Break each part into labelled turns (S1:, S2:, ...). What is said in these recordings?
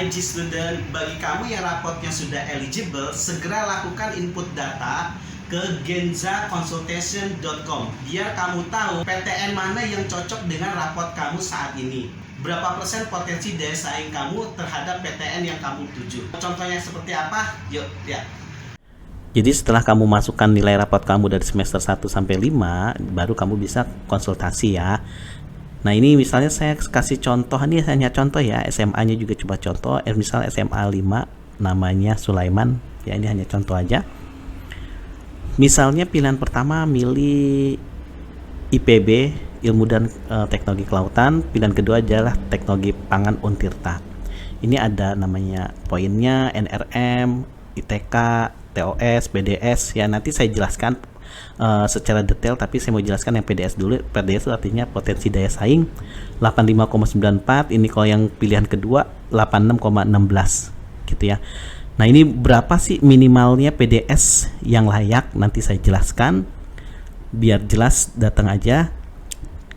S1: Hai G Student, bagi kamu yang rapotnya sudah eligible, segera lakukan input data ke genzaconsultation.com biar kamu tahu PTN mana yang cocok dengan rapot kamu saat ini. Berapa persen potensi daya saing kamu terhadap PTN yang kamu tuju. Contohnya seperti apa? Yuk, lihat.
S2: Jadi setelah kamu masukkan nilai rapot kamu dari semester 1 sampai 5, baru kamu bisa konsultasi ya. Nah ini misalnya saya kasih contoh, ini hanya contoh ya, SMA-nya juga coba contoh, misal SMA 5 namanya Sulaiman, ya ini hanya contoh aja. Misalnya pilihan pertama milih IPB, Ilmu dan Teknologi Kelautan, pilihan kedua adalah Teknologi Pangan Untirta. Ini ada namanya poinnya, NRM, ITK, TOS, PDS, ya nanti saya jelaskan secara detail, tapi saya mau jelaskan yang PDS dulu. PDS itu artinya potensi daya saing 85,94, ini kalau yang pilihan kedua 86,16 gitu ya. Nah ini berapa sih minimalnya PDS yang layak, nanti saya jelaskan. Biar jelas datang aja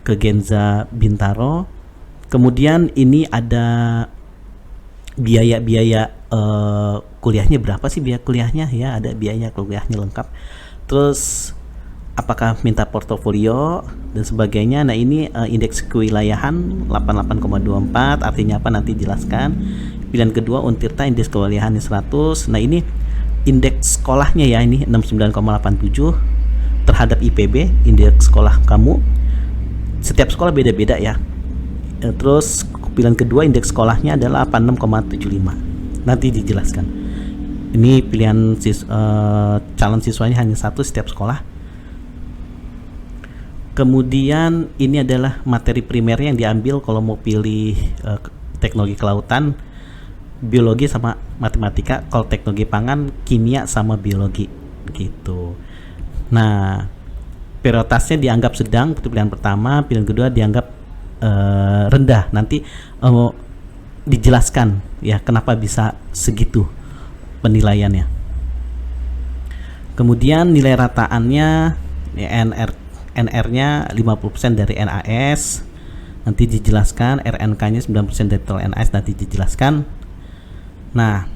S2: ke Genza Bintaro. Kemudian ini ada biaya-biaya kuliahnya berapa sih, biaya kuliahnya ya, ada biaya kuliahnya lengkap. Terus apakah minta portofolio dan sebagainya. Nah ini indeks kewilayahan 88,24, artinya apa nanti jelaskan. Pilihan kedua Untirta indeks kewilayahan 100. Nah ini indeks sekolahnya ya, ini 69,87 terhadap IPB, indeks sekolah kamu. Setiap sekolah beda-beda ya. Terus pilihan kedua indeks sekolahnya adalah 86,75, nanti dijelaskan. Ini pilihan calon siswanya hanya satu setiap sekolah. Kemudian ini adalah materi primernya yang diambil kalau mau pilih teknologi kelautan, biologi sama matematika. Kalau teknologi pangan, kimia sama biologi gitu. Nah, prioritasnya dianggap sedang, itu pilihan pertama. Pilihan kedua dianggap rendah. Nanti dijelaskan ya kenapa bisa segitu penilaiannya. Kemudian nilai rataannya ya, NR-nya 50% dari NAS, nanti dijelaskan. RNK-nya 9% dari total NAS, nanti dijelaskan. Nah,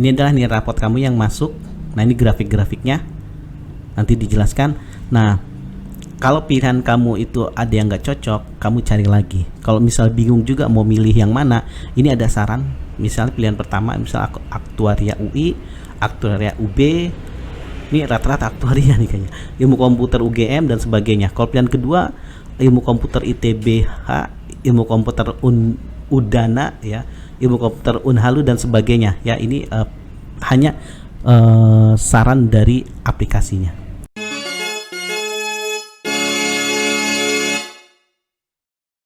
S2: ini adalah nilai rapot kamu yang masuk. Nah, ini grafik-grafiknya, nanti dijelaskan. Nah, kalau pilihan kamu itu ada yang nggak cocok, kamu cari lagi. Kalau misal bingung juga mau milih yang mana, ini ada saran. Misalnya pilihan pertama, misal aktuaria UI, aktuaria UB, ini rata-rata aktuaria nih kayaknya, ilmu komputer UGM dan sebagainya. Kalau pilihan kedua ilmu komputer ITBH, ilmu komputer Udana ya, ilmu komputer Unhalu dan sebagainya ya. Ini hanya saran dari aplikasinya.